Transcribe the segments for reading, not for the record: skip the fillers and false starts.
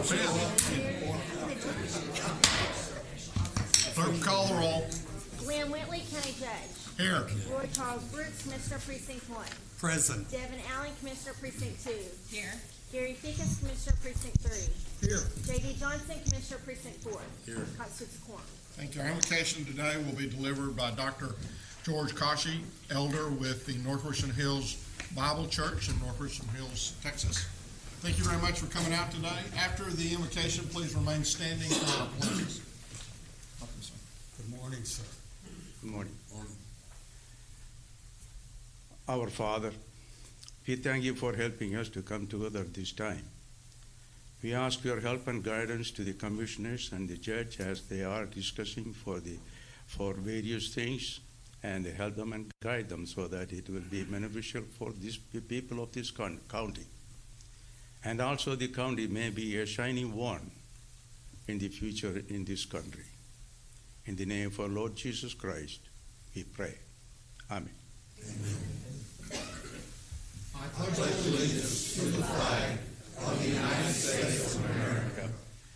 jump in. Clerk, call the roll. Glenn Whitley, County Judge. Here. Roy Charles Brooks, Commissioner Precinct 1. Present. Devin Allen, Commissioner Precinct 2. Here. Gary Fickus, Commissioner Precinct 3. Here. J.D. Johnson, Commissioner Precinct 4. Here. Constitutes a quorum. Thank you. Our invocation today will be delivered by Dr. George Kashi, elder with the North Richland Hills Bible Church in North Richland Hills, Texas. Thank you very much for coming out today. After the invocation, please remain standing for our pledges. Good morning, sir. Good morning. Our Father, we thank you for helping us to come together this time. We ask your help and guidance to the commissioners and the judge as they are discussing for various things, and help them and guide them so that it will be beneficial for these people of this county. And also the county may be a shining one in the future in this country. In the name of our Lord Jesus Christ, we pray. Amen. Amen. I pledge allegiance to the flag of the United States of America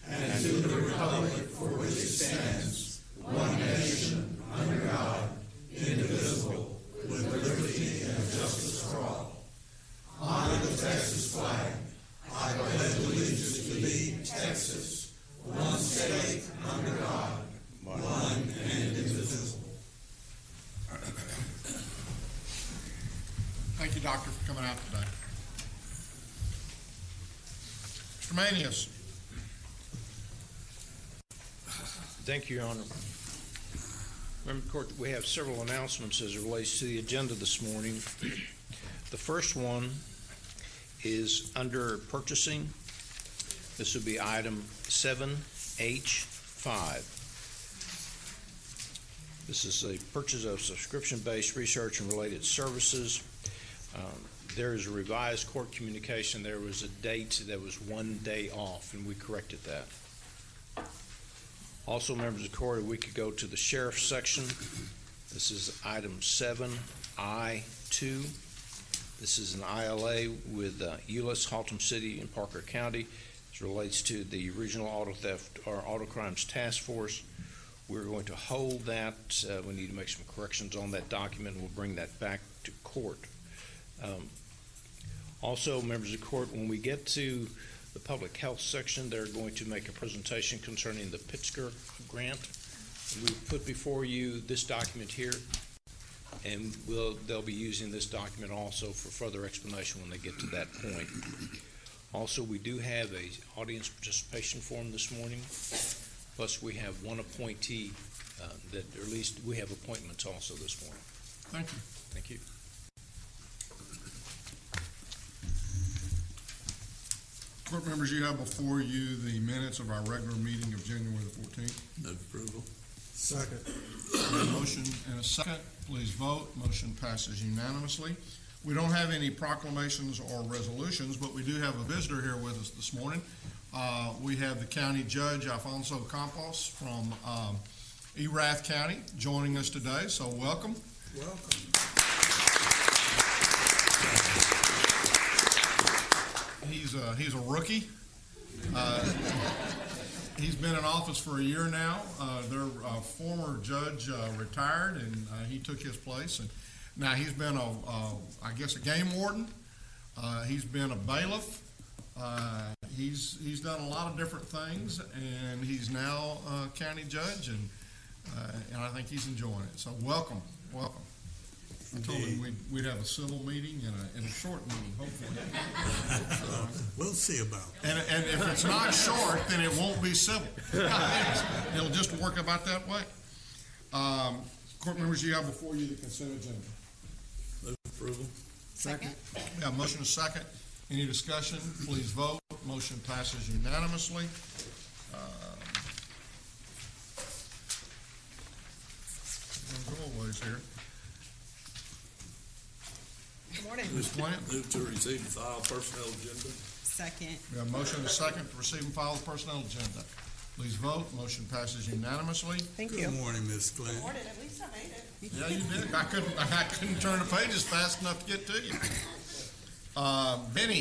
and to the republic for which it stands, one nation, under God, indivisible, with liberty and justice for all. Honor the Texas flag. I pledge allegiance to thee, Texas, one state, under God, one and indivisible. Thank you, Doctor, for coming out today. Mr. Manius. Thank you, Your Honor. Member Court, we have several announcements as it relates to the agenda this morning. The first one is under purchasing. This would be item 7H5. This is a purchase of subscription-based research and related services. There is a revised court communication. There was a date that was 1 day off, and we corrected that. Also, members of the court, we could go to the sheriff's section. This is item 7I2. This is an ILA with Euless, Haltom City, and Parker County. This relates to the Regional Auto Theft or Auto Crimes Task Force. We're going to hold that. We need to make some corrections on that document. We'll bring that back to court. Also, members of the court, when we get to the public health section, they're going to make a presentation concerning the Pittsburgh grant. We put before you this document here, and they'll be using this document also for further explanation when they get to that point. Also, we do have a audience participation form this morning, plus we have one appointee that, or at least we have appointments also this morning. Thank you. Thank you. Court members, you have before you the minutes of our regular meeting of January the 14th. Move approval. Second. A motion and a second. Please vote. Motion passes unanimously. We don't have any proclamations or resolutions, but we do have a visitor here with us this morning. We have the County Judge Alfonso Campos from Erath County joining us today, so welcome. Welcome. He's a rookie. He's been in office for a year now. Their former judge retired, and he took his place. And now he's been a game warden. He's been a bailiff. He's done a lot of different things, and he's now a county judge, and I think he's enjoying it. So welcome. I told him we'd have a civil meeting and a short meeting, hopefully. We'll see about it. And if it's not short, then it won't be civil. It'll just work about that way. Court members, you have before you the consent agenda. Move approval. Second. We have a motion and a second. Any discussion? Please vote. Motion passes unanimously. Go always here. Good morning. Ms. Plant? Move to receive and file personnel agenda. Second. We have a motion and a second to receive and file the personnel agenda. Please vote. Motion passes unanimously. Thank you. Good morning, Ms. Glenn. Morning. At least I made it. Yeah, you did. I couldn't turn the pages fast enough to get to you. Benny.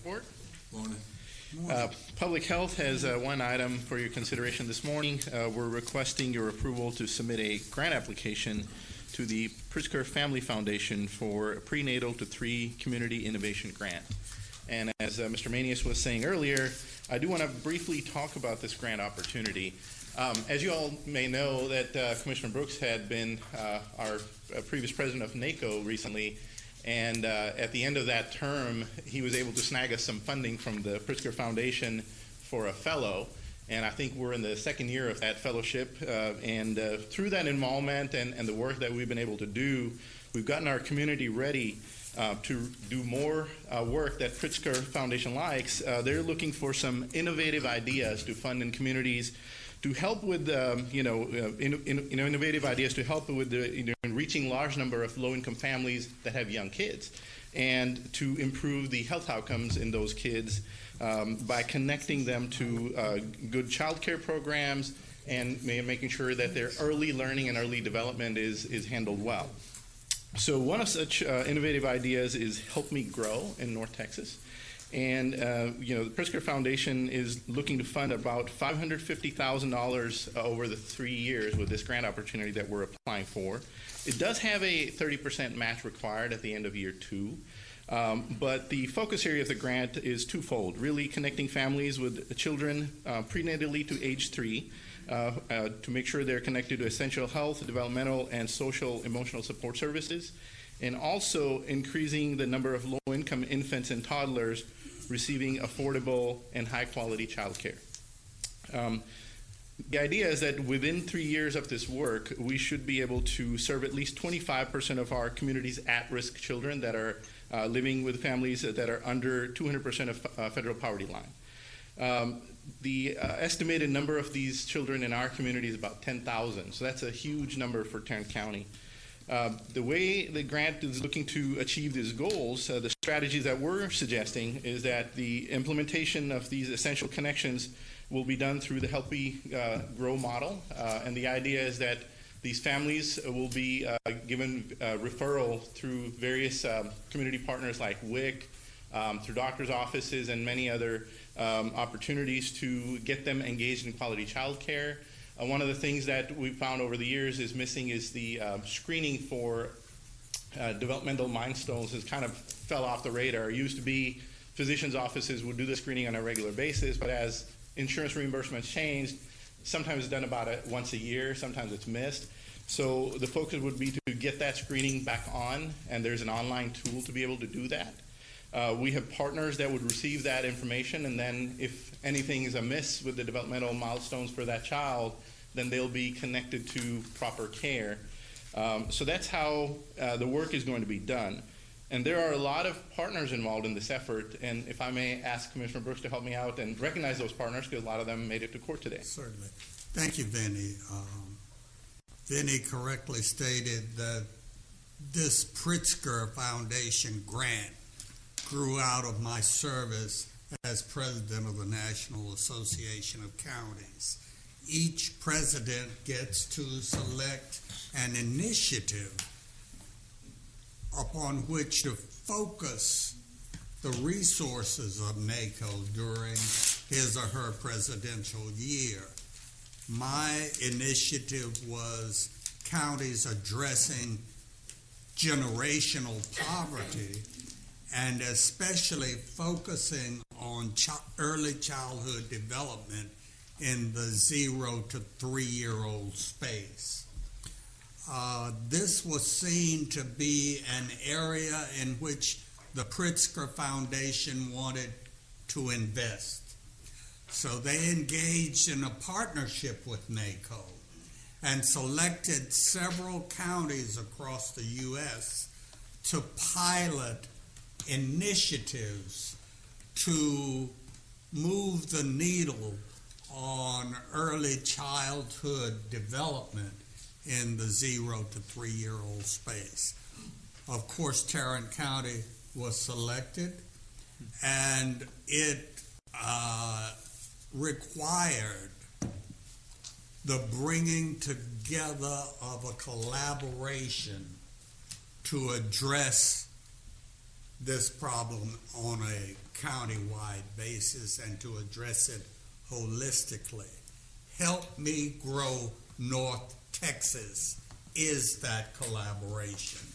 report. Morning. Public Health has one item for your consideration this morning. We're requesting your approval to submit a grant application to the Pritzker Family Foundation for a prenatal to 3 community innovation grant. And as Mr. Manius was saying earlier, I do want to briefly talk about this grant opportunity. As you all may know, that Commissioner Brooks had been our previous president of NACO recently, and at the end of that term, he was able to snag us some funding from the Pritzker Foundation for a fellow. And I think we're in the 2nd year of that fellowship. And through that involvement and the work that we've been able to do, we've gotten our community ready to do more work that Pritzker Foundation likes. They're looking for some innovative ideas to fund in communities to help with, innovative ideas to help with reaching large number of low-income families that have young kids, and to improve the health outcomes in those kids by connecting them to good child care programs and making sure that their early learning and early development is handled well. So one of such innovative ideas is Help Me Grow in North Texas. And, the Pritzker Foundation is looking to fund about $550,000 over the 3 years with this grant opportunity that we're applying for. It does have a 30% match required at the end of year 2. But the focus area of the grant is twofold, really connecting families with children prenatally to age 3 to make sure they're connected to essential health, developmental, and social emotional support services, and also increasing the number of low-income infants and toddlers receiving affordable and high-quality child care. The idea is that within 3 years of this work, we should be able to serve at least 25% of our community's at-risk children that are living with families that are under 200% of federal poverty line. The estimated number of these children in our community is about 10,000, so that's a huge number for Tarrant County. The way the grant is looking to achieve these goals, the strategies that we're suggesting is that the implementation of these essential connections will be done through the Help Me Grow model. And the idea is that these families will be given referral through various community partners like WIC, through doctor's offices, and many other opportunities to get them engaged in quality child care. One of the things that we've found over the years is missing is the screening for developmental milestones has kind of fell off the radar. It used to be physicians' offices would do the screening on a regular basis, but as insurance reimbursements changed, sometimes it's done about once a year, sometimes it's missed. So the focus would be to get that screening back on, and there's an online tool to be able to do that. We have partners that would receive that information, and then if anything is amiss with the developmental milestones for that child, then they'll be connected to proper care. So that's how the work is going to be done. And there are a lot of partners involved in this effort, and if I may ask Commissioner Brooks to help me out and recognize those partners, because a lot of them made it to court today. Certainly. Thank you, Vinny. Vinny correctly stated that this Pritzker Foundation grant grew out of my service as president of the National Association of Counties. Each president gets to select an initiative upon which to focus the resources of NACO during his or her presidential year. My initiative was counties addressing generational poverty, and especially focusing on early childhood development in the 0 to 3-year-old space. This was seen to be an area in which the Pritzker Foundation wanted to invest. So they engaged in a partnership with NACO and selected several counties across the U.S. to pilot initiatives to move the needle on early childhood development in the 0 to 3-year-old space. Of course, Tarrant County was selected, and it required the bringing together of a collaboration to address this problem on a county-wide basis and to address it holistically. Help Me Grow North Texas is that collaboration.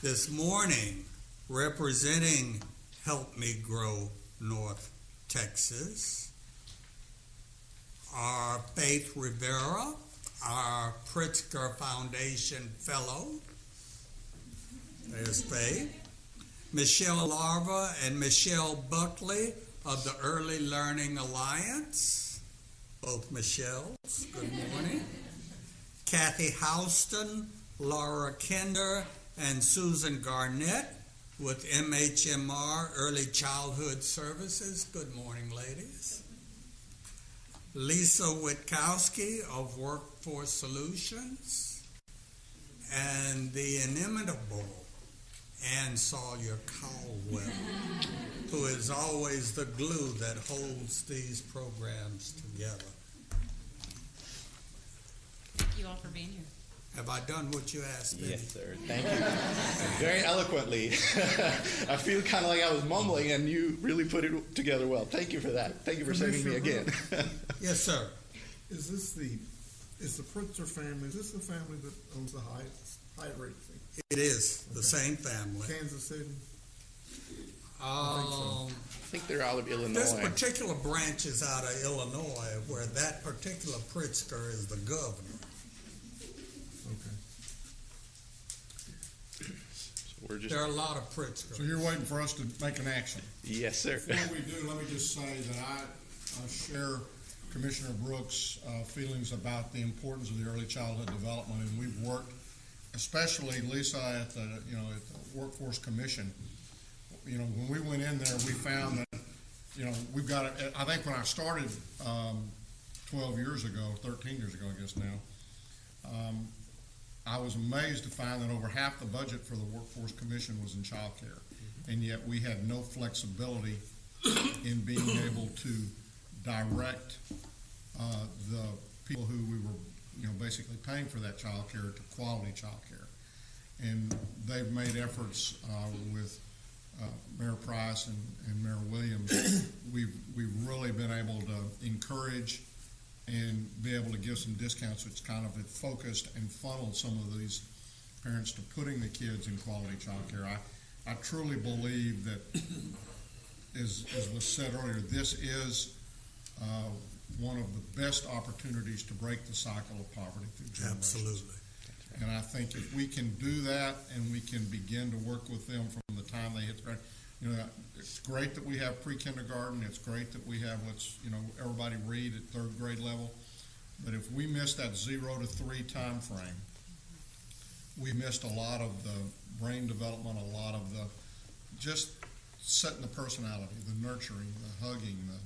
This morning, representing Help Me Grow North Texas are Faith Rivera, our Pritzker Foundation Fellow. There's Faith. Michelle Larva and Michelle Buckley of the Early Learning Alliance. Both Michelles, good morning. Kathy Houston, Laura Kinder, and Susan Garnett with MHMR Early Childhood Services. Good morning, ladies. Lisa Witkowski of Workforce Solutions, and the inimitable Ann Sawyer Caldwell, who is always the glue that holds these programs together. Thank you all for being here. Have I done what you asked me? Yes, sir. Thank you. Very eloquently. I feel kind of like I was mumbling, and you really put it together well. Thank you for that. Thank you for saving me again. Yes, sir. Is the Pritzker family, is this the family that owns the Hyatt Regency? It is the same family. Kansas City? I think they're out of Illinois. This particular branch is out of Illinois, where that particular Pritzker is the governor. Okay. We're just, There are a lot of Pritzkers. So you're waiting for us to make an action. yes, sir. Before we do, let me just say that I share Commissioner Brooks' feelings about the importance of the early childhood development, and we've worked, especially Lisa at the Workforce Commission. When we went in there, we found that we've got. I think when I started 13 years ago, I guess now, I was amazed to find that over half the budget for the Workforce Commission was in child care, and yet we had no flexibility in being able to direct the people who we were, basically paying for that child care to quality child care. And they've made efforts with Mayor Price and Mayor Williams. We've really been able to encourage and be able to give some discounts, which kind of focused and funneled some of these parents to putting the kids in quality child care. I truly believe that, as was said earlier, this is one of the best opportunities to break the cycle of poverty through generations. Absolutely. And I think if we can do that and we can begin to work with them from the time they hit the ground, it's great that we have pre-kindergarten. It's great that we have everybody read at third grade level. But if we miss that 0 to 3 time frame, we missed a lot of the brain development, a lot of the just setting the personality, the nurturing, the hugging, the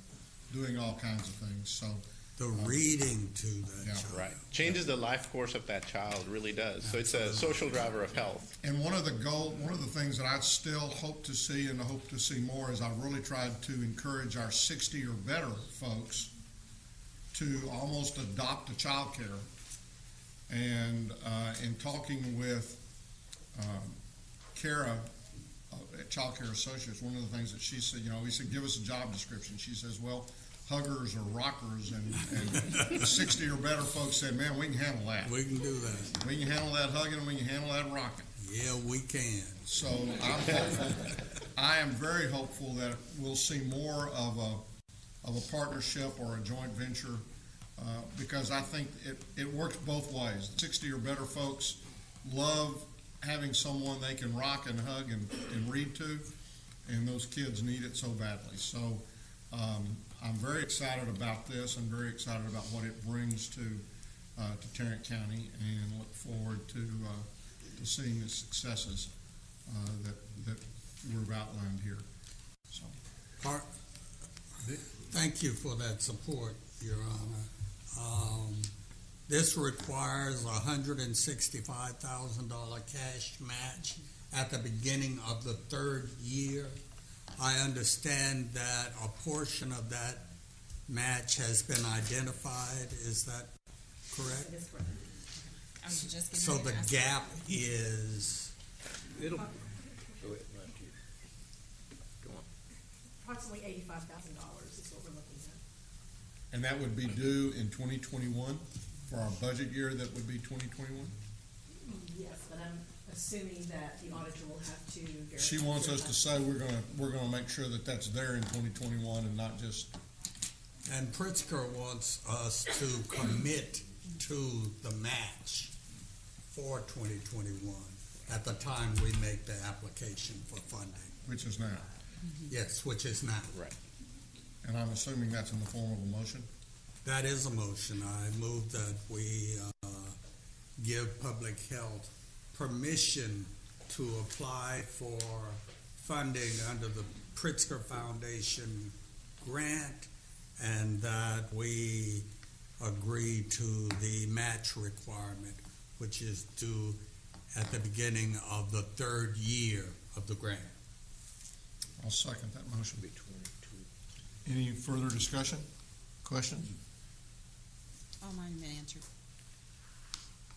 doing all kinds of things. So The reading to that child. Right. Changes the life course of that child, really does. So it's a social driver of health. And one of the things that I still hope to see and hope to see more is I really tried to encourage our 60 or better folks to almost adopt a child care. And in talking with Kara at Child Care Associates, one of the things that she said, we said, give us a job description. She says, well, huggers or rockers, and the 60 or better folks said, man, we can handle that. We can do that. We can handle that hugging and we can handle that rocking. Yeah, we can. So I'm hopeful. I am very hopeful that we'll see more of a partnership or a joint venture because I think it works both ways. 60 or better folks love having someone they can rock and hug and read to, and those kids need it so badly. So I'm very excited about this. I'm very excited about what it brings to Tarrant County, and look forward to seeing the successes that we've outlined here. So, Thank you for that support, Your Honor. This requires a $165,000 cash match at the beginning of the third year. I understand that a portion of that match has been identified. Is that correct? That is correct. I was just So getting the ready to ask gap is, It'll, approximately $85,000 is what we're looking at. And that would be due in 2021 for our budget year. That would be 2021. Yes, but I'm assuming that the auditor will have to verify. She wants us to say we're gonna make sure that that's there in 2021 and not just. And Pritzker wants us to commit to the match for 2021 at the time we make the application for funding. Which is now. Yes, which is now. Right. And I'm assuming that's in the form of a motion. That is a motion. I move that we give public health permission to apply for funding under the Pritzker Foundation grant, and that we agree to the match requirement, which is due at the beginning of the third year of the grant. I'll second that motion. Any further discussion? Questions? All mine have been answered.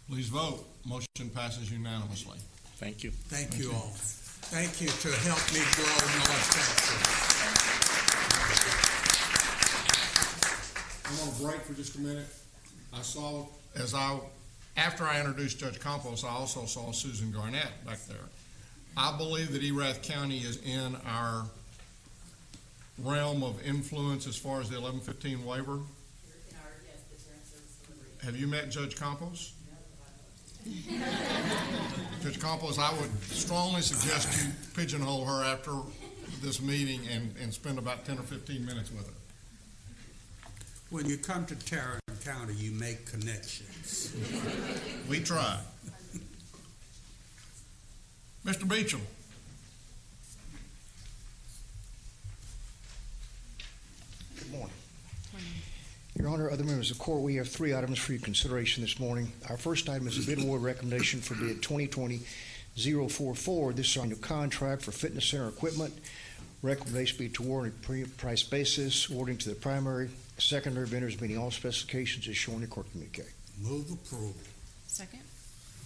Please vote. Motion passes unanimously. Thank you. Thank you all. Thank you to help me grow North Texas. I'm going to break for just a minute. I saw, after I introduced Judge Campos, I also saw Susan Garnett back there. I believe that Erath County is in our realm of influence as far as the 1115 waiver. Have you met Judge Campos? Judge Campos, I would strongly suggest you pigeonhole her after this meeting and spend about 10 or 15 minutes with her. When you come to Tarrant County, you make connections. We try. Mr. Beecham. Good morning. Your Honor, other members of the court, we have 3 items for your consideration this morning. Our first item is a bid award recommendation for bid 2020-044. This is on your contract for fitness center equipment. Recommendation be to award on a price basis, awarding to the primary, secondary vendors meeting all specifications as shown in the court communique. Move approval. Second?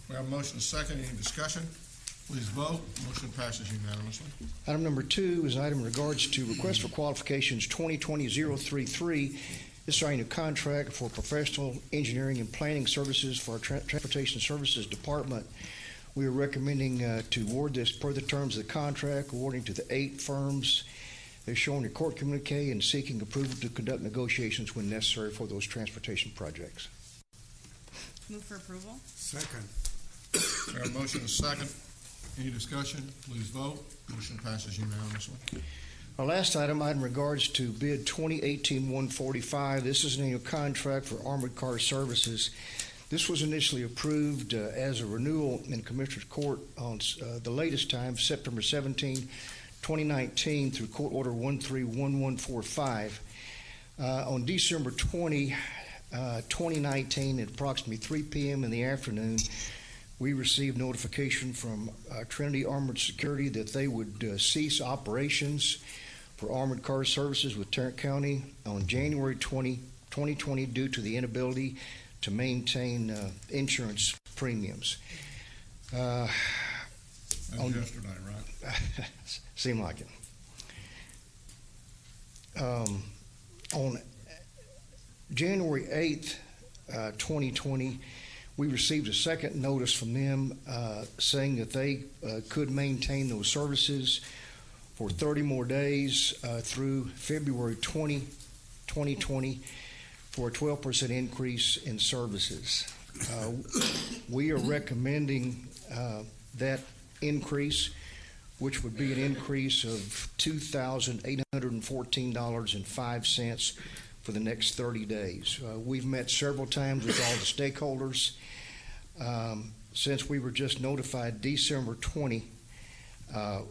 We have a motion and a second. Any discussion? Please vote. Motion passes unanimously. Item number 2 is an item in regards to request for qualifications 2020-033. This is our annual contract for professional engineering and planning services for our Transportation Services Department. We are recommending to award this per the terms of the contract, awarding to the 8 firms as shown in the court communique and seeking approval to conduct negotiations when necessary for those transportation projects. Move for approval? Second. We have a motion and a second. Any discussion? Please vote. Motion passes unanimously. Our last item in regards to bid 2018-145. This is an annual contract for armored car services. This was initially approved as a renewal in Commissioner's Court on the latest time, September 17, 2019, through Court Order 131145. On December 20, 2019, at approximately 3 p.m. in the afternoon, we received notification from Trinity Armored Security that they would cease operations for armored car services with Tarrant County on January 20, 2020 due to the inability to maintain insurance premiums. That was yesterday, right? Seemed like it. On January 8th, 2020, we received a second notice from them saying that they could maintain those services for 30 more days through February 20, 2020 for a 12% increase in services. We are recommending that increase, which would be an increase of $2,814.05 for the next 30 days. We've met several times with all the stakeholders. Since we were just notified December 20,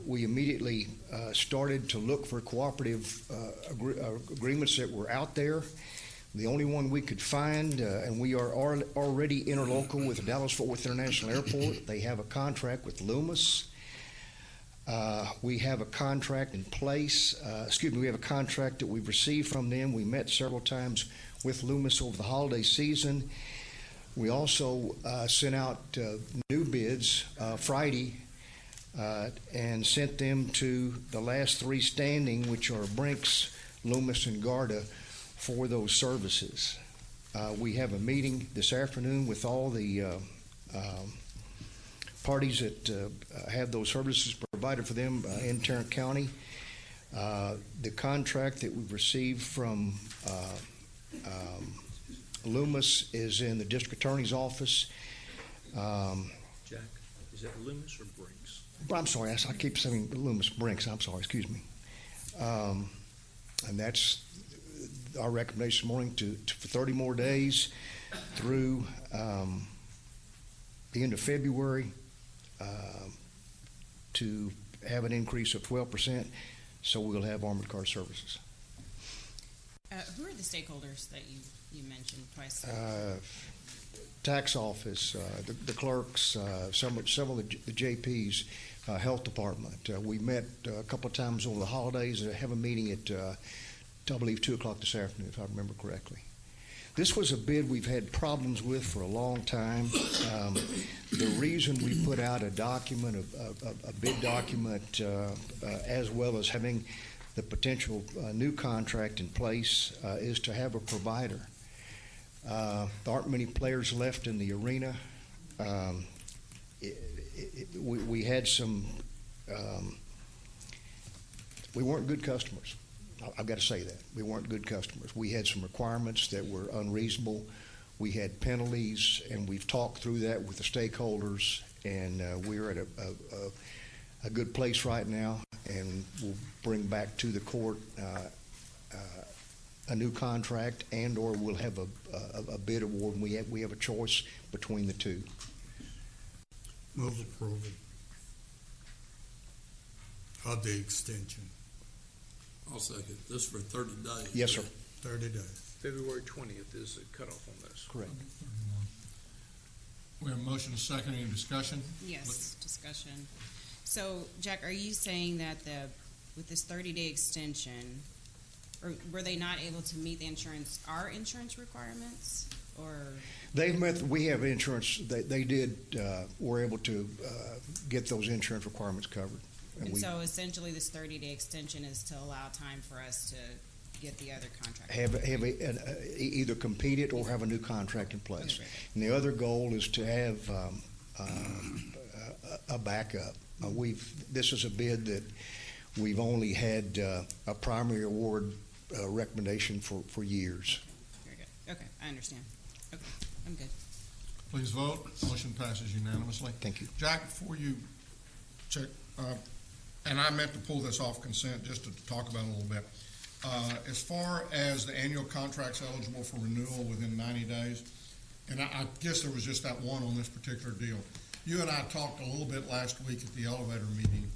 we immediately started to look for cooperative agreements that were out there. The only one we could find, and we are already interlocal with the Dallas-Fort Worth International Airport. They have a contract with Loomis. We have a contract in place. We have a contract that we've received from them. We met several times with Loomis over the holiday season. We also sent out new bids Friday and sent them to the last three standing, which are Brinks, Loomis, and Garda, for those services. We have a meeting this afternoon with all the parties that have those services provided for them in Tarrant County. The contract that we've received from Loomis is in the district attorney's office. Jack, is that Loomis or Brinks? I'm sorry, I keep saying Loomis Brinks. I'm sorry, excuse me. And that's our recommendation this morning for 30 more days through the end of February to have an increase of 12%. So we'll have armored car services. Who are the stakeholders that you mentioned twice? Tax office, the clerks, several of the JPs, health department. We met a couple of times over the holidays and have a meeting at, I believe, 2 o'clock this afternoon, if I remember correctly. This was a bid we've had problems with for a long time. The reason we put out a document, a bid document, as well as having the potential new contract in place, is to have a provider. There aren't many players left in the arena. We had some, we weren't good customers. I've got to say that. We weren't good customers. We had some requirements that were unreasonable. We had penalties, and we've talked through that with the stakeholders, and we're at a good place right now, and we'll bring back to the court a new contract, and or we'll have a bid award, and we have a choice between the two. Move approval of the extension. I'll second. This for 30 days. Yes, sir. 30 days. February 20th is the cutoff on this. Correct. We have a motion, a second, any discussion? Yes, discussion. So, Jack, are you saying that with this 30-day extension, or were they not able to meet our insurance requirements, or? They've met, we have insurance, they did, were able to get those insurance requirements covered. And so essentially this 30-day extension is to allow time for us to get the other contract. Either compete it or have a new contract in place. Okay. And the other goal is to have a backup. This is a bid that we've only had a primary award recommendation for years. Very good. Okay, I understand. Okay, I'm good. Please vote. Motion passes unanimously. Thank you. Jack, before you check, and I meant to pull this off consent just to talk about it a little bit. As far as the annual contracts eligible for renewal within 90 days, and I guess there was just that one on this particular deal. You and I talked a little bit last week at the elevator meeting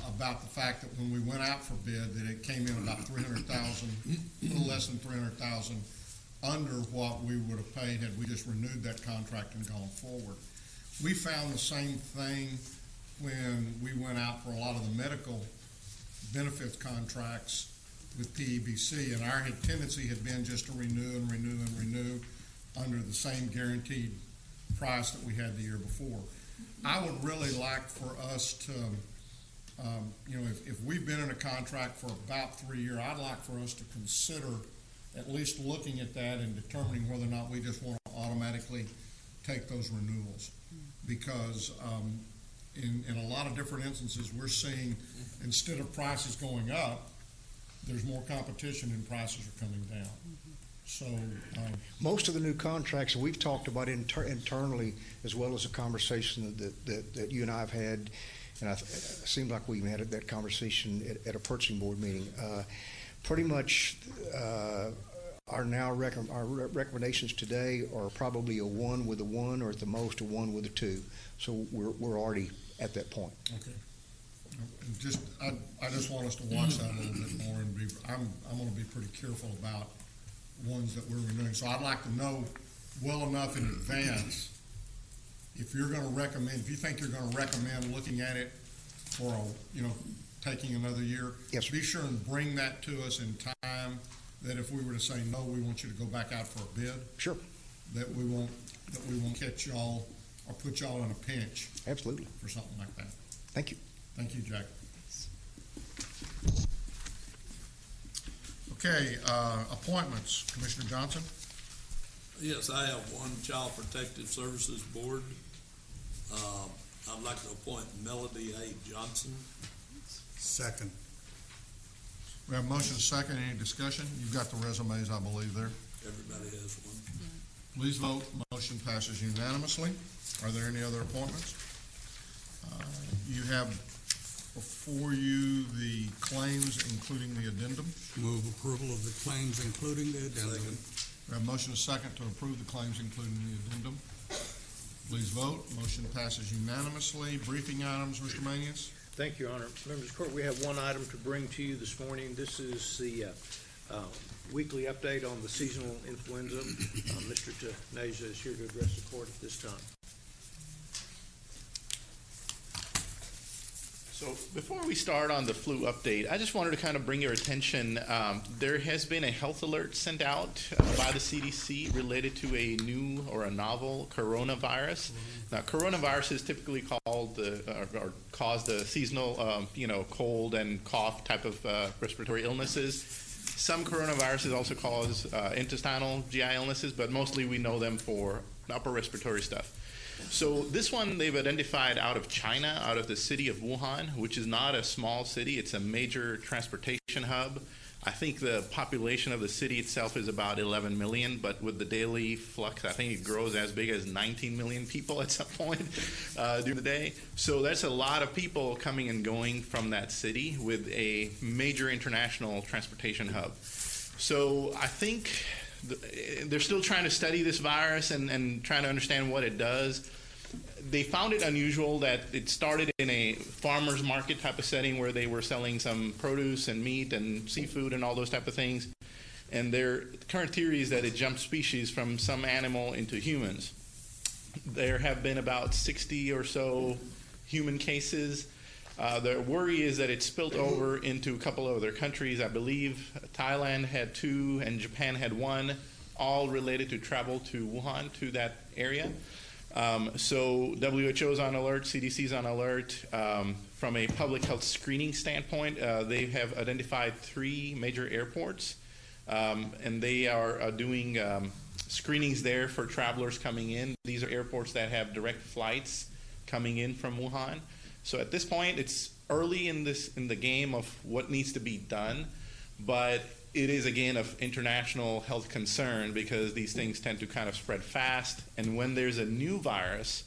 about the fact that when we went out for bid, that it came in about $300,000, a little less than $300,000 under what we would have paid had we just renewed that contract and gone forward. We found the same thing when we went out for a lot of the medical benefits contracts with PEBC, and our tendency had been just to renew and renew and renew under the same guaranteed price that we had the year before. I would really like for us to, if we've been in a contract for about 3 years, I'd like for us to consider at least looking at that and determining whether or not we just want to automatically take those renewals. Because in a lot of different instances, we're seeing instead of prices going up, there's more competition and prices are coming down. So most of the new contracts that we've talked about internally, as well as a conversation that you and I have had, and it seems like we even had that conversation at a purchasing board meeting. Pretty much our recommendations today are probably a 1 with a 1, or at the most a 1 with a 2. So we're already at that point. okay. I just want us to watch that a little bit more, and I'm going to be pretty careful about ones that we're renewing. So I'd like to know well enough in advance if you're going to recommend, if you think you're going to recommend looking at it for taking another year. Yes, sir. Be sure and bring that to us in time, that if we were to say no, we want you to go back out for a bid. Sure. That we won't catch y'all or put y'all in a pinch Absolutely. for something like that. Thank you. Thank you, Jack. Okay, appointments. Commissioner Johnson? Yes, I have one, Child Protective Services Board. I'd like to appoint Melody A. Johnson. Second. We have a motion and a second. Any discussion? You've got the resumes, I believe, there. Everybody has one. Please vote. Motion passes unanimously. Are there any other appointments? You have before you the claims, including the addendum. Move approval of the claims, including the addendum. Second. We have a motion and a second to approve the claims, including the addendum. Please vote. Motion passes unanimously. Briefing items, Mr. Manius? Thank you, Your Honor. Members of the court, we have one item to bring to you this morning. This is the weekly update on the seasonal influenza. Mr. Tenaja is here to address the court at this time. So before we start on the flu update, I just wanted to kind of bring your attention. There has been a health alert sent out by the CDC related to a new or a novel coronavirus. Now, coronavirus is typically called or cause the seasonal, cold and cough type of respiratory illnesses. Some coronaviruses also cause intestinal GI illnesses, but mostly we know them for upper respiratory stuff. So this one they've identified out of China, out of the city of Wuhan, which is not a small city. It's a major transportation hub. I think the population of the city itself is about 11 million, but with the daily flux, I think it grows as big as 19 million people at some point during the day. So that's a lot of people coming and going from that city with a major international transportation hub. So I think they're still trying to study this virus and trying to understand what it does. They found it unusual that it started in a farmer's market type of setting where they were selling some produce and meat and seafood and all those type of things. And their current theory is that it jumped species from some animal into humans. There have been about 60 or so human cases. The worry is that it spilt over into a couple of other countries. I believe Thailand had 2 and Japan had 1, all related to travel to Wuhan, to that area. So WHO is on alert, CDC is on alert. From a public health screening standpoint, they have identified 3 major airports, and they are doing screenings there for travelers coming in. These are airports that have direct flights coming in from Wuhan. So at this point, it's early in the game of what needs to be done, but it is again of international health concern because these things tend to kind of spread fast. And when there's a new virus,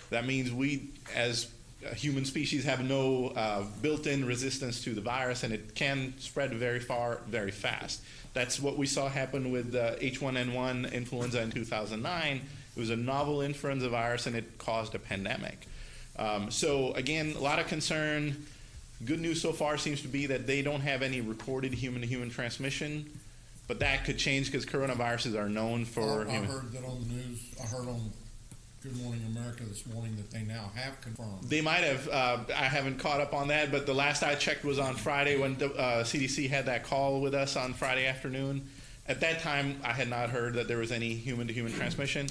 that means we, as a human species, have no built-in resistance to the virus, and it can spread very far, very fast. That's what we saw happen with H1N1 influenza in 2009. It was a novel influenza virus, and it caused a pandemic. So again, a lot of concern. Good news so far seems to be that they don't have any reported human-to-human transmission, but that could change because coronaviruses are known for. I heard that on the news. I heard on Good Morning America this morning that they now have confirmed. They might have. I haven't caught up on that, but the last I checked was on Friday when the CDC had that call with us on Friday afternoon. At that time, I had not heard that there was any human-to-human transmission.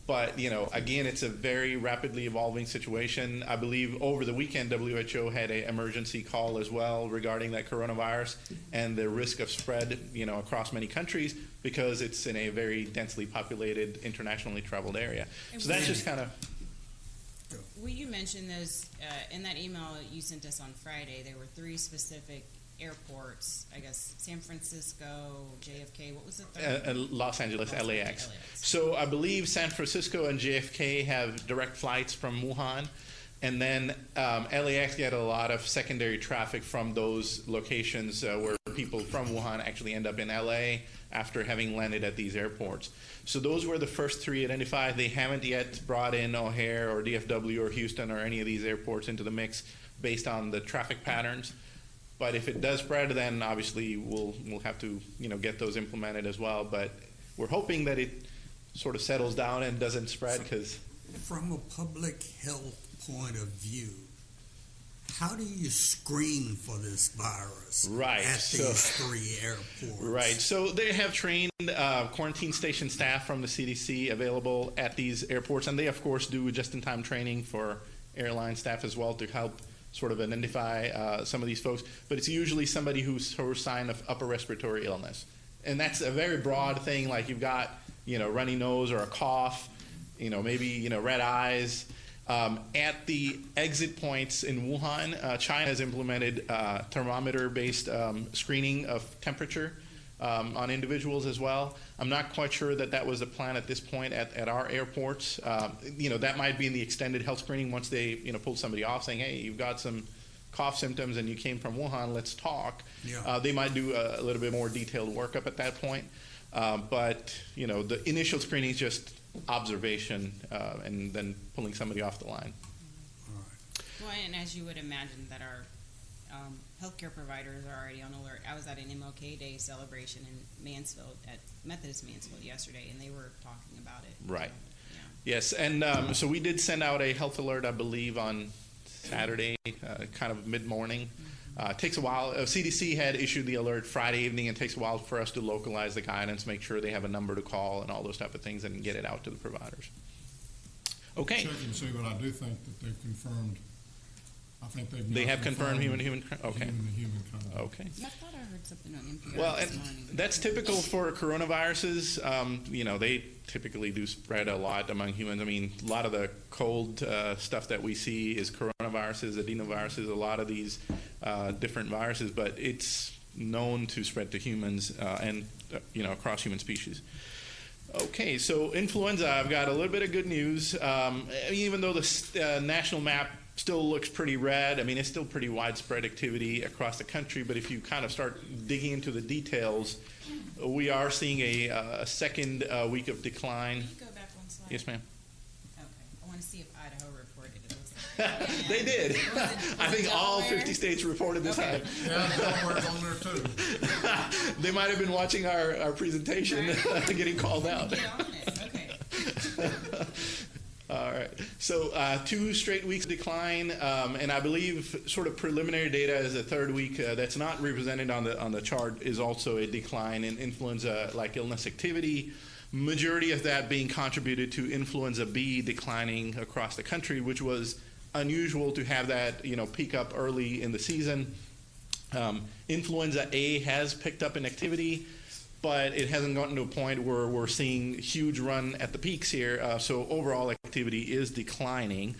But, again, it's a very rapidly evolving situation. I believe over the weekend, WHO had an emergency call as well regarding that coronavirus and the risk of spread, across many countries because it's in a very densely populated, internationally traveled area. So that's just kind of... Well, you mentioned those in that email you sent us on Friday. There were 3 specific airports, I guess, San Francisco, JFK, what was the third? Los Angeles, LAX. So I believe San Francisco and JFK have direct flights from Wuhan, and then LAX get a lot of secondary traffic from those locations where people from Wuhan actually end up in LA after having landed at these airports. So those were the first 3 identified. They haven't yet brought in O'Hare or DFW or Houston or any of these airports into the mix based on the traffic patterns. But if it does spread, then obviously we'll have to get those implemented as well. But we're hoping that it sort of settles down and doesn't spread because. From a public health point of view, how do you screen for this virus at these 3 airports? Right. So they have trained quarantine station staff from the CDC available at these airports, and they of course do just-in-time training for airline staff as well to help sort of identify some of these folks, but it's usually somebody who's a sign of upper respiratory illness. And that's a very broad thing, like you've got, runny nose or a cough, maybe, red eyes. At the exit points in Wuhan, China has implemented thermometer-based screening of temperature on individuals as well. I'm not quite sure that was the plan at this point at our airports. That might be in the extended health screening once they, pull somebody off saying, hey, you've got some cough symptoms and you came from Wuhan, let's talk. Yeah. They might do a little bit more detailed workup at that point. But the initial screening is just observation and then pulling somebody off the line. All right. Well, and as you would imagine that our healthcare providers are already on alert. I was at an MLK Day celebration in Mansfield, at Methodist Mansfield yesterday, and they were talking about it. Right. So, yeah. Yes, and so we did send out a health alert, I believe, on Saturday, kind of mid-morning. It takes a while. CDC had issued the alert Friday evening. It takes a while for us to localize the guidance, make sure they have a number to call and all those type of things, and get it out to the providers. Okay. Check and see, but I do think that they've confirmed. I think they've. They now have confirmed human. Okay. Human contact. Okay. I thought I heard something on NPR Well, this and morning. that's typical for coronaviruses. They typically do spread a lot among humans. I mean, a lot of the cold stuff that we see is coronaviruses, adenoviruses, a lot of these different viruses, but it's known to spread to humans and across human species. Okay, so influenza, I've got a little bit of good news. Even though the national map still looks pretty red, I mean, it's still pretty widespread activity across the country, but if you kind of start digging into the details, we are seeing a second week of decline. Can you go back one slide? Yes, ma'am. Okay. I want to see if Idaho reported it. They did. I think all Delaware? 50 states reported this time. Yeah, Delaware's on there too. They might have been watching our presentation, getting called out. Get on it. Okay. All right. So 2 straight weeks decline, and I believe sort of preliminary data is the third week that's not represented on the chart is also a decline in influenza-like illness activity. Majority of that being contributed to influenza B declining across the country, which was unusual to have that peak up early in the season. Influenza A has picked up in activity, but it hasn't gotten to a point where we're seeing huge run at the peaks here. So overall activity is declining.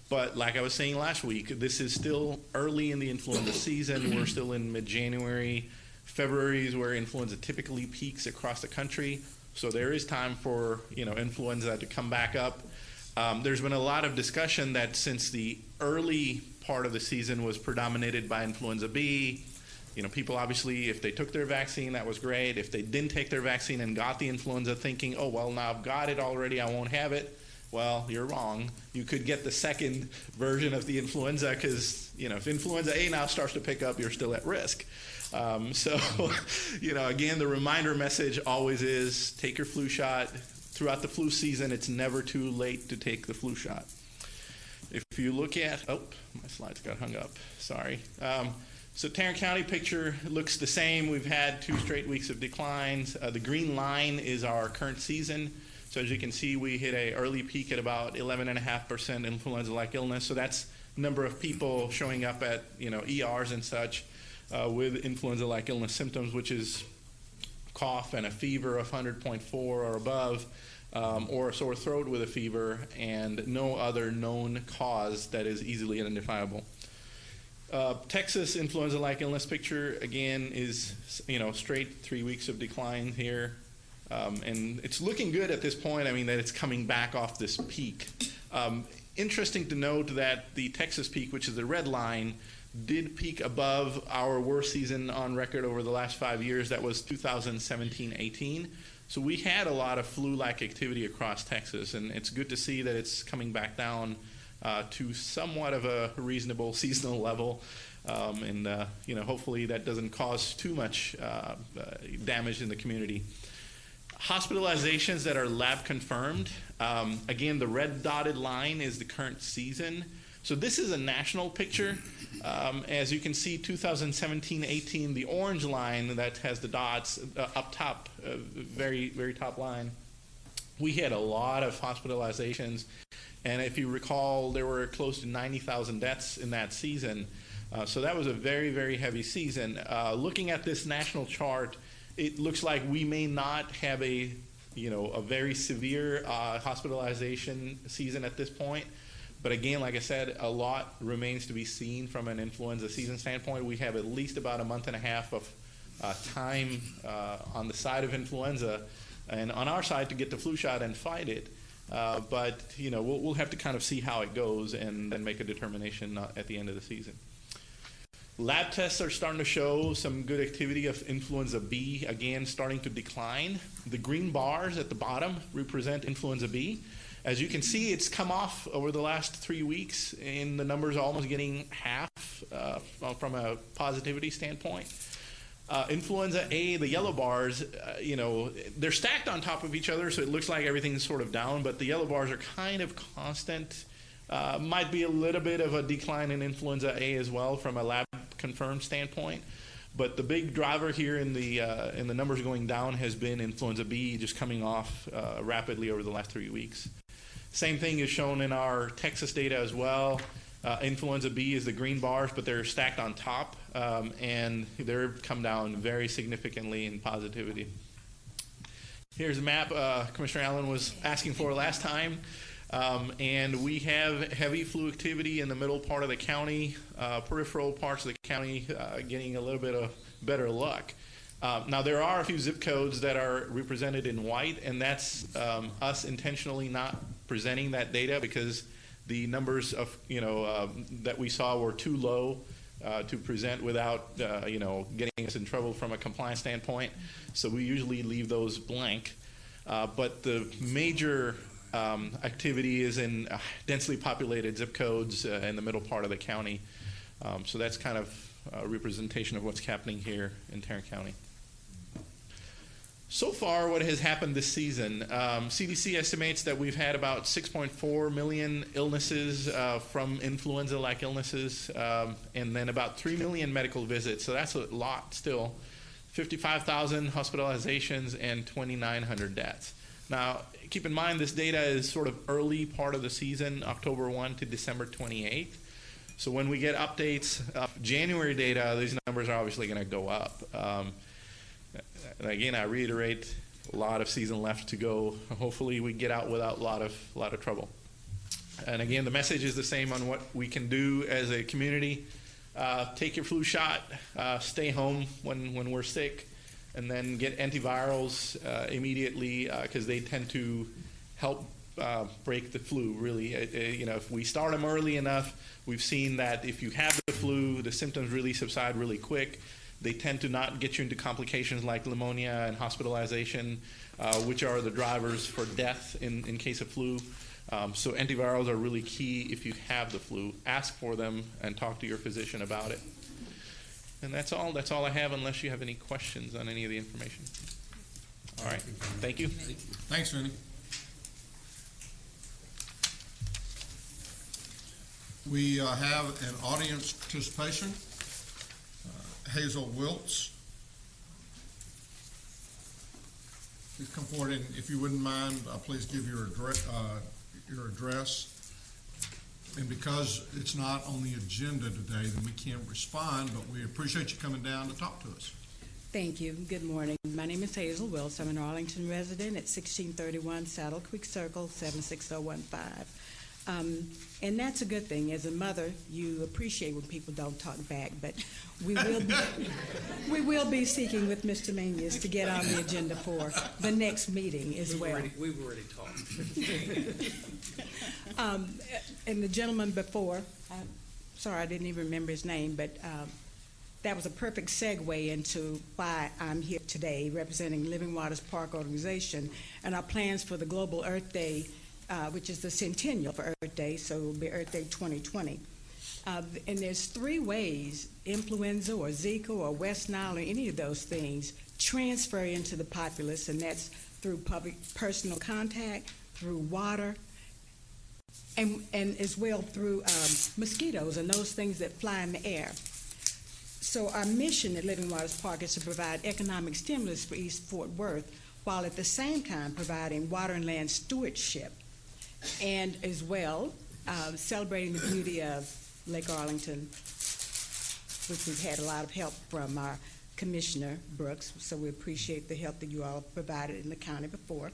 But like I was saying last week, this is still early in the influenza season. We're still in mid-January. February is where influenza typically peaks across the country. So there is time for influenza to come back up. There's been a lot of discussion that since the early part of the season was predominated by influenza B, people obviously, if they took their vaccine, that was great. If they didn't take their vaccine and got the influenza thinking, oh, well, now I've got it already, I won't have it. Well, you're wrong. You could get the second version of the influenza because, if influenza A now starts to pick up, you're still at risk. Again, the reminder message always is take your flu shot. Throughout the flu season, it's never too late to take the flu shot. If you look at, my slides got hung up, sorry. So Tarrant County picture looks the same. We've had 2 straight weeks of declines. The green line is our current season. So as you can see, we hit an early peak at about 11.5% influenza-like illness. So that's number of people showing up at ERs and such with influenza-like illness symptoms, which is cough and a fever of 100.4 or above, or a sore throat with a fever, and no other known cause that is easily identifiable. Texas influenza-like illness picture, again, is straight 3 weeks of decline here. And it's looking good at this point, that it's coming back off this peak. Interesting to note that the Texas peak, which is the red line, did peak above our worst season on record over the last 5 years. That was 2017-18. So we had a lot of flu-like activity across Texas, and it's good to see that it's coming back down to somewhat of a reasonable seasonal level. Hopefully that doesn't cause too much damage in the community. Hospitalizations that are lab confirmed, again, the red dotted line is the current season. So this is a national picture. As you can see, 2017-18, the orange line that has the dots up top, very, very top line, we had a lot of hospitalizations And if you recall, there were close to 90,000 deaths in that season. So that was a very, very heavy season. Looking at this national chart, it looks like we may not have a very severe hospitalization season at this point. But again, like I said, a lot remains to be seen from an influenza season standpoint. We have at least about a month and a half of time on the side of influenza and on our side to get the flu shot and fight it. But we'll have to kind of see how it goes and then make a determination at the end of the season. Lab tests are starting to show some good activity of influenza B, again starting to decline. The green bars at the bottom represent influenza B. As you can see, it's come off over the last 3 weeks, and the numbers are almost getting half from a positivity standpoint. Influenza A, the yellow bars, they're stacked on top of each other, so it looks like everything's sort of down, but the yellow bars are kind of constant. Might be a little bit of a decline in influenza A as well from a lab confirmed standpoint. But the big driver here in the numbers going down has been influenza B, just coming off rapidly over the last 3 weeks. Same thing is shown in our Texas data as well. Influenza B is the green bars, but they're stacked on top, and they've come down very significantly in positivity. Here's a map Commissioner Allen was asking for last time. And we have heavy flu activity in the middle part of the county, peripheral parts of the county getting a little bit of better luck. Now, there are a few zip codes that are represented in white, and that's us intentionally not presenting that data because the numbers of that we saw were too low to present without getting us in trouble from a compliance standpoint. So we usually leave those blank. But the major activity is in densely populated zip codes in the middle part of the county. So that's kind of a representation of what's happening here in Tarrant County. So far, what has happened this season, CDC estimates that we've had about 6.4 million illnesses from influenza-like illnesses, and then about 3 million medical visits. So that's a lot still. 55,000 hospitalizations and 2,900 deaths. Now, keep in mind this data is sort of early part of the season, October 1 to December 28th. So when we get updates of January data, these numbers are obviously going to go up. Again, I reiterate, a lot of season left to go. Hopefully we get out without a lot of trouble. And again, the message is the same on what we can do as a community. Take your flu shot, stay home when we're sick, and then get antivirals immediately because they tend to help break the flu, really. If we start them early enough, we've seen that if you have the flu, the symptoms really subside really quick. They tend to not get you into complications like pneumonia and hospitalization, which are the drivers for death in case of flu. So antivirals are really key if you have the flu. Ask for them and talk to your physician about it. And that's all. That's all I have unless you have any questions on any of the information. All right. Thank you. Thanks, Vinny. We have an audience participation. Hazel Wiltz. Please come forward, and if you wouldn't mind, please give your address. And because it's not on the agenda today, then we can't respond, but we appreciate you coming down to talk to us. Thank you. Good morning. My name is Hazel Wiltz. I'm an Arlington resident at 1631 Saddle Creek Circle, 76015. And that's a good thing. As a mother, you appreciate when people don't talk back, but we will be speaking with Mr. Manius to get on the agenda for the next meeting as well. We've already talked. And the gentleman before, sorry, I didn't even remember his name, but that was a perfect segue into why I'm here today, representing Living Waters Park Organization and our plans for the Global Earth Day, which is the centennial for Earth Day, so it will be Earth Day 2020. And there's 3 ways influenza or Zika or West Nile or any of those things transfer into the populace, and that's through public personal contact, through water, and as well through mosquitoes and those things that fly in the air. So our mission at Living Waters Park is to provide economic stimulus for East Fort Worth, while at the same time providing water and land stewardship. and as well celebrating the beauty of Lake Arlington, which we've had a lot of help from our Commissioner Brooks, so we appreciate the help that you all provided in the county before.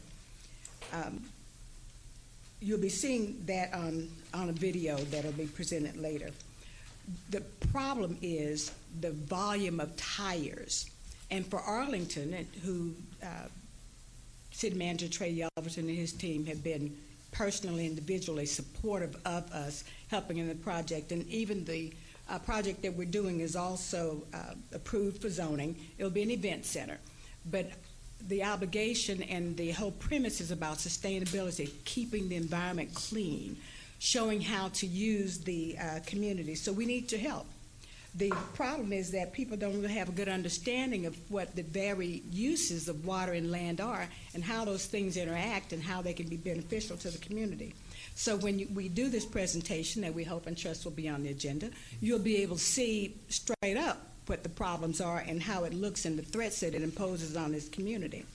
You'll be seeing that on a video that'll be presented later. The problem is the volume of tires. And for Arlington, who City Manager Trey Yelverton and his team have been personally, individually supportive of us helping in the project, and even the project that we're doing is also approved for zoning. It'll be an event center. But the obligation and the whole premise is about sustainability, keeping the environment clean, showing how to use the community. So we need your help. The problem is that people don't really have a good understanding of what the very uses of water and land are and how those things interact and how they can be beneficial to the community. So when we do this presentation that we hope and trust will be on the agenda, you'll be able to see straight up what the problems are and how it looks and the threats that it imposes on this community.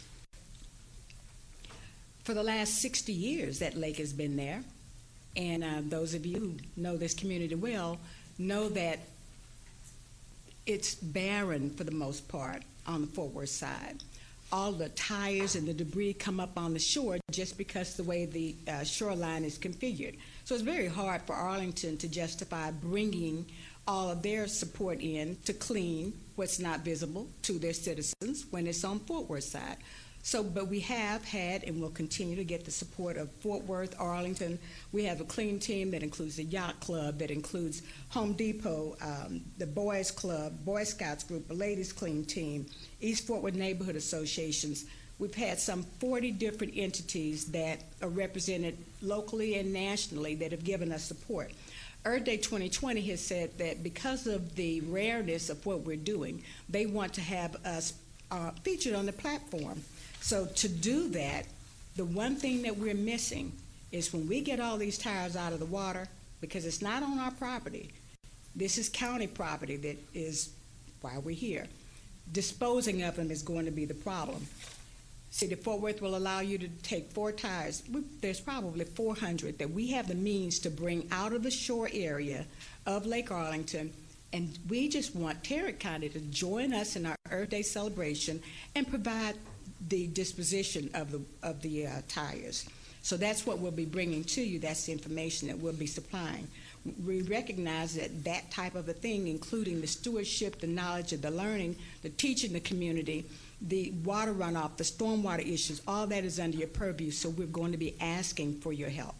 For the last 60 years, that lake has been there. And those of you who know this community well know that it's barren for the most part on the Fort Worth side. All the tires and the debris come up on the shore just because the way the shoreline is configured. So it's very hard for Arlington to justify bringing all of their support in to clean what's not visible to their citizens when it's on Fort Worth side. So, but we have had and will continue to get the support of Fort Worth, Arlington. We have a clean team that includes the Yacht Club, that includes Home Depot, the Boys Club, Boy Scouts group, the Ladies Clean Team, East Fort Worth Neighborhood Associations. We've had some 40 different entities that are represented locally and nationally that have given us support. Earth Day 2020 has said that because of the rareness of what we're doing, they want to have us featured on the platform. So to do that, the one thing that we're missing is when we get all these tires out of the water, because it's not on our property, this is county property that is why we're here. Disposing of them is going to be the problem. City of Fort Worth will allow you to take 4 tires. There's probably 400 that we have the means to bring out of the shore area of Lake Arlington, and we just want Tarrant County to join us in our Earth Day celebration and provide the disposition of the tires. So that's what we'll be bringing to you. That's the information that we'll be supplying. We recognize that that type of a thing, including the stewardship, the knowledge, the learning, the teaching the community, the water runoff, the stormwater issues, all that is under your purview, so we're going to be asking for your help.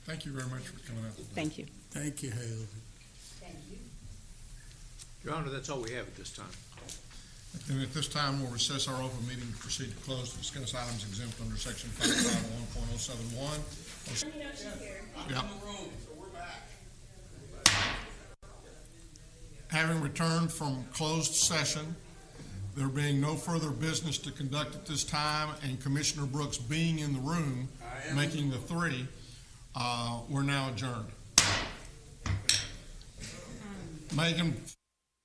Thank you very much for coming out. Thank you. Thank you, Haley. Thank you. Your Honor, that's all we have at this time. And at this time, we'll recess our open meeting and proceed to close to discuss items exempt under section 551.071. Yeah. Having returned from closed session, there being no further business to conduct at this time, and Commissioner Brooks being in the room, making the 3, we're now adjourned. Megan.